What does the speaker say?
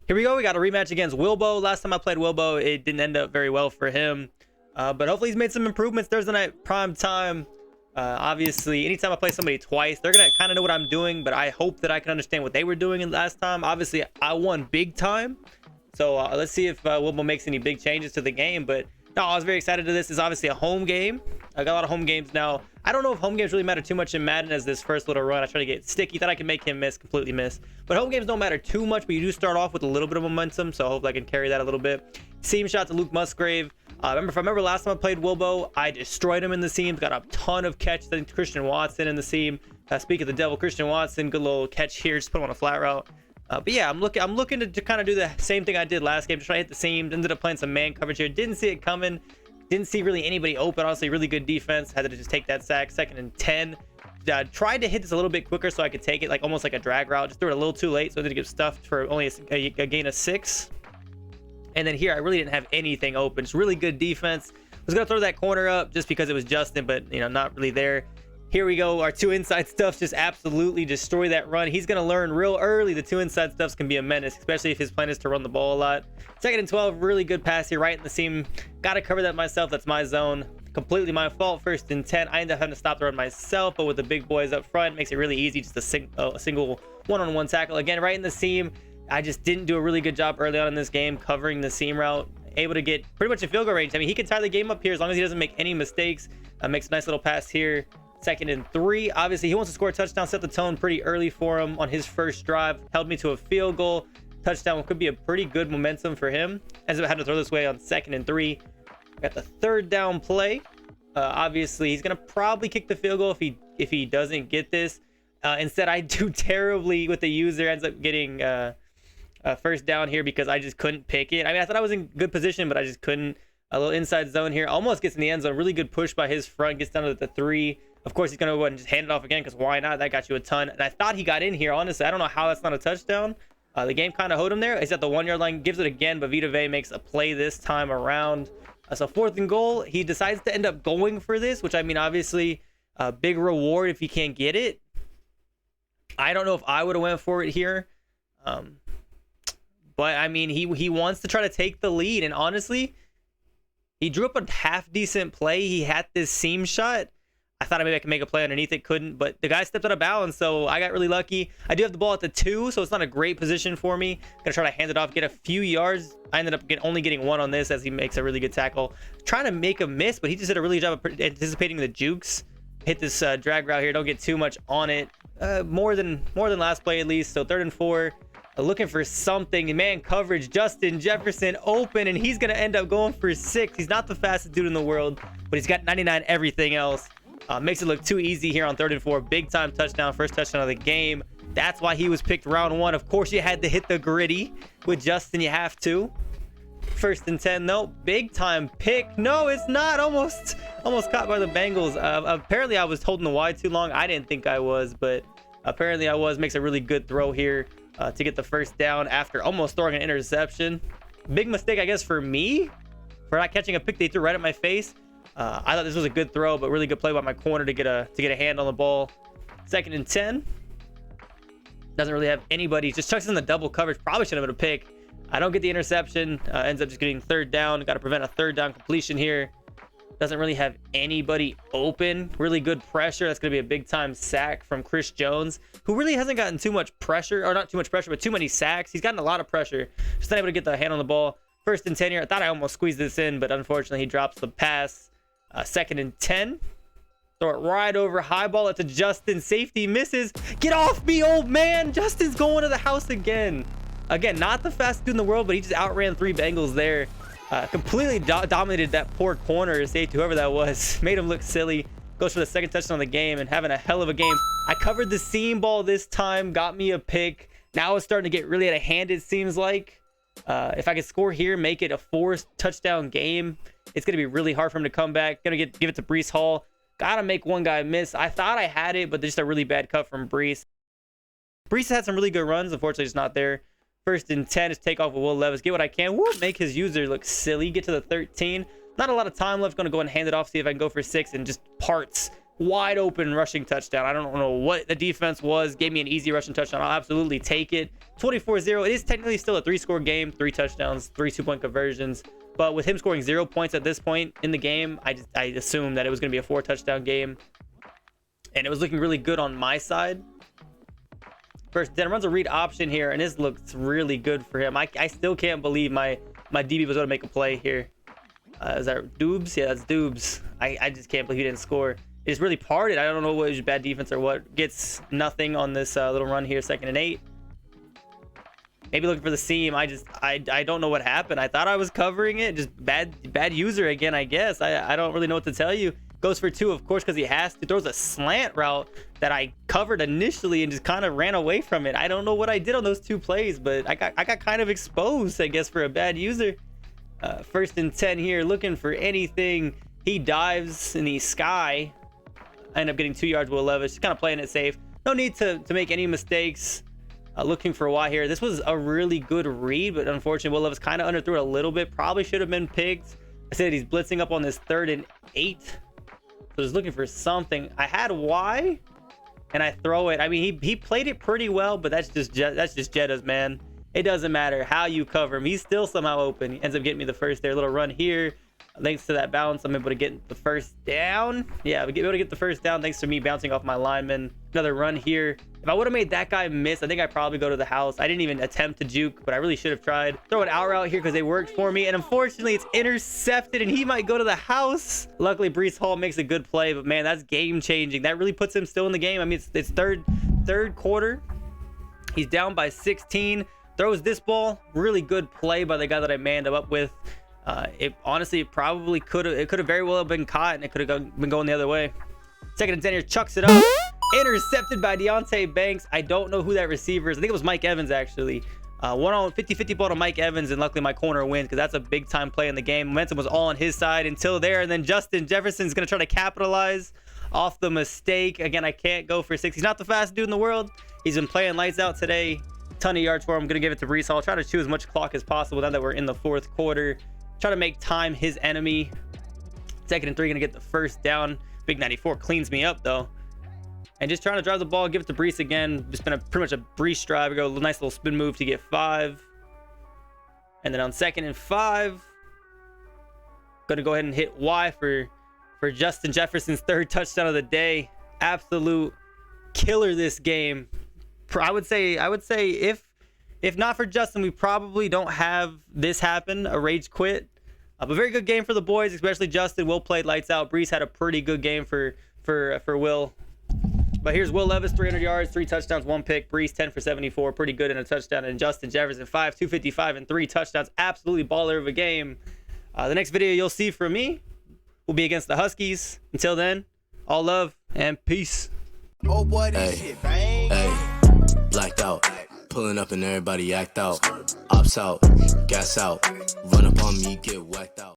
Here we go. We got a rematch against Wilbo. Last time I played Wilbo, it didn't end up very well for him. But hopefully he's made some improvements. Thursday night prime time. Obviously, anytime I play somebody twice, they're going to kind of know what I'm doing. But I hope that I can understand what they were doing in last time. Obviously, I won big time. So let's see if Wilbo makes any big changes to the game. But no, I was very excited to this. It's obviously a home game. I got a lot of home games now. I don't know if home games really matter too much in Madden as this first little run. I try to get sticky. Thought I could make him miss, completely miss. But home games don't matter too much, but you do start off with a little bit of momentum. So I hope I can carry that a little bit. Seam shot to Luke Musgrave. If I remember last time I played Wilbo, I destroyed him in the seams. Got a ton of catches. I think Christian Watson in the seam. Speak of the devil, Christian Watson. Good little catch here. Just put him on a flat route. But yeah, I'm looking to kind of do the same thing I did last game. Just try to hit the seams. Ended up playing some man coverage here. Didn't see it coming. Didn't see really anybody open. Honestly, really good defense. Had to just take that sack. 2nd and 10. Tried to hit this a little bit quicker so I could take it, like almost like a drag route. Just threw it a little too late, so I did get stuffed for only a gain of 6. And then here, I really didn't have anything open. Just really good defense. Was gonna throw that corner up just because it was Justin, but you know, not really there. Here we go. Our 2 inside stuffs just absolutely destroy that run. He's going to learn real early the 2 inside stuffs can be a menace, especially if his plan is to run the ball a lot. 2nd and 12, really good pass here, right in the seam. Got to cover that myself. That's my zone. Completely my fault. 1st and 10. I end up having to stop the run myself, but with the big boys up front, makes it really easy. Just a single one-on-one tackle. Again, right in the seam. I just didn't do a really good job early on in this game covering the seam route. Able to get pretty much a field goal range. I mean, he can tie the game up here as long as he doesn't make any mistakes. Makes a nice little pass here. 2nd and 3. Obviously, he wants to score a touchdown. Set the tone pretty early for him on his first drive. Held me to a field goal. Touchdown could be a pretty good momentum for him. Ends up having to throw this way on 2nd and 3. Got the 3rd down play. Obviously, he's gonna probably kick the field goal if he doesn't get this. Instead, I do terribly with the user. Ends up getting a 1st down here because I just couldn't pick it. I mean, I thought I was in good position, but I just couldn't. A little inside zone here. Almost gets in the end zone. Really good push by his front. Gets down to the 3. Of course, he's going to go ahead and just hand it off again because why not? That got you a ton. And I thought he got in here. Honestly, I don't know how that's not a touchdown. The game kind of owed him there. He's at the 1-yard line. Gives it again, but Vita Vea makes a play this time around. So 4th and goal. He decides to end up going for this, which I mean, obviously, a big reward if he can't get it. I don't know if I would have went for it here. But I mean, he wants to try to take the lead. And honestly, he drew up a half decent play. He had this seam shot. I thought maybe I could make a play underneath it. Couldn't, but the guy stepped out of bounds, so I got really lucky. I do have the ball at the 2, so it's not a great position for me. Gonna try to hand it off, get a few yards. I ended up only getting 1 on this as he makes a really good tackle. Trying to make a miss, but he just did a really good job of anticipating the jukes. Hit this drag route here. Don't get too much on it. More than last play at least. So 3rd and 4. Looking for something. Man coverage. Justin Jefferson open, and he's going to end up going for 6. He's not the fastest dude in the world, but he's got 99 everything else. Makes it look too easy here on 3rd and 4. Big time touchdown. First touchdown of the game. That's why he was picked round 1. Of course, you had to hit the gritty. With Justin, you have to. 1st and 10. No, big time pick. No, it's not. Almost caught by the Bengals. Apparently, I was holding the wide too long. I didn't think I was, but apparently I was. Makes a really good throw here. To get the 1st down after almost throwing an interception. Big mistake, I guess, for me for not catching a pick they threw right at my face. I thought this was a good throw, but really good play by my corner to get a hand on the ball. 2nd and 10. Doesn't really have anybody. Just chucks in the double coverage. Probably should have been a pick. I don't get the interception. Ends up just getting 3rd down. Got to prevent a 3rd down completion here. Doesn't really have anybody open. Really good pressure. That's going to be a big time sack from Chris Jones, who really hasn't gotten too much pressure, or not too much pressure, but too many sacks. He's gotten a lot of pressure. Just not able to get the hand on the ball. 1st and 10 here. I thought I almost squeezed this in, but unfortunately he drops the pass. 2nd and 10. Throw it right over. High ball to Justin. Safety misses. Get off me, old man. Justin's going to the house again. Again, not the fastest dude in the world, but he just outran 3 Bengals there. Completely dominated that poor corner safety, whoever that was. Made him look silly. Goes for the 2nd touchdown of the game and having a hell of a game. I covered the seam ball this time. Got me a pick. Now it's starting to get really out of hand, it seems like. If I could score here, make it a 4-touchdown game, it's going to be really hard for him to come back. Going to give it to Breece Hall. Got to make one guy miss. I thought I had it, but just a really bad cut from Breece. Breece had some really good runs. Unfortunately, it's not there. 1st and 10 is take off with Will Levis. Get what I can. Woo, make his user look silly. Get to the 13. Not a lot of time left. Going to go and hand it off. See if I can go for 6 and just parts wide open rushing touchdown. I don't know what the defense was. Gave me an easy rushing touchdown. I'll absolutely take it. 24-0. It is technically still a 3-score game. 3 touchdowns, 3 2-point conversions. But with him scoring 0 points at this point in the game, I assumed that it was going to be a 4-touchdown game. And it was looking really good on my side. First, then runs a read option here, and this looks really good for him. I still can't believe my DB was able to make a play here. Is that Dubes? Yeah, that's Dubes. I just can't believe he didn't score. It's really parted. I don't know what was bad defense or what. Gets nothing on this little run here, 2nd and 8. Maybe looking for the seam. I don't know what happened. I thought I was covering it. Just bad user again, I guess. I don't really know what to tell you. Goes for 2, of course, because he has to. Throws a slant route that I covered initially and just kind of ran away from it. I don't know what I did on those 2 plays, but I got kind of exposed, I guess, for a bad user. 1st and 10 here, looking for anything. He dives in the sky. I end up getting 2 yards with Levis. Just kind of playing it safe. No need to make any mistakes. Looking for a Y here. This was a really good read, but unfortunately, Will Levis kind of underthrew it a little bit. Probably should have been picked. I said he's blitzing up on this 3rd and 8. So just looking for something. I had Y, and I throw it. I mean, he played it pretty well, but that's just Jetta's, man. It doesn't matter how you cover him. He's still somehow open. He ends up getting me the first there. Little run here. Thanks to that bounce, I'm able to get the first down. Yeah, I'm able to get the first down thanks to me bouncing off my lineman. Another run here. If I would have made that guy miss, I think I'd probably go to the house. I didn't even attempt to juke, but I really should have tried. Throw an out route here because they worked for me, and unfortunately, it's intercepted, and he might go to the house. Luckily, Breece Hall makes a good play, but man, that's game-changing. That really puts him still in the game. I mean, it's third quarter. He's down by 16. Throws this ball. Really good play by the guy that I manned him up with. It honestly probably could have very well been caught, and it could have been going the other way. 2nd and 10 here, chucks it up. Intercepted by Deonte Banks. I don't know who that receiver is. I think it was Mike Evans, actually. One on 50-50 ball to Mike Evans, and luckily my corner wins because that's a big time play in the game. Momentum was all on his side until there, and then Justin Jefferson's going to try to capitalize off the mistake. Again, I can't go for 6. He's not the fastest dude in the world. He's been playing lights out today. Ton of yards for him. I'm going to give it to Breece Hall. Try to chew as much clock as possible now that we're in the 4th quarter. Try to make time his enemy. 2nd and 3, gonna get the first down. Big 94 cleans me up though. And just trying to drive the ball, give it to Breece again. Just been pretty much a Breece drive. We go a nice little spin move to get 5. And then on 2nd and 5, gonna go ahead and hit Y for Justin Jefferson's 3rd touchdown of the day. Absolute killer this game. I would say if not for Justin, we probably don't have this happen, a rage quit. But very good game for the boys, especially Justin. Will played lights out. Breece had a pretty good game for Will. But here's Will Levis, 300 yards, 3 touchdowns, 1 pick. Breece, 10 for 74, pretty good in a touchdown. And Justin Jefferson, 255 and 3 touchdowns. Absolutely baller of a game. The next video you'll see from me will be against the Huskies. Until then, all love and peace. Oh boy, this shit, bang. Blacked out. Pulling up and everybody act out. Ops out, gas out. Run up on me, get whacked out.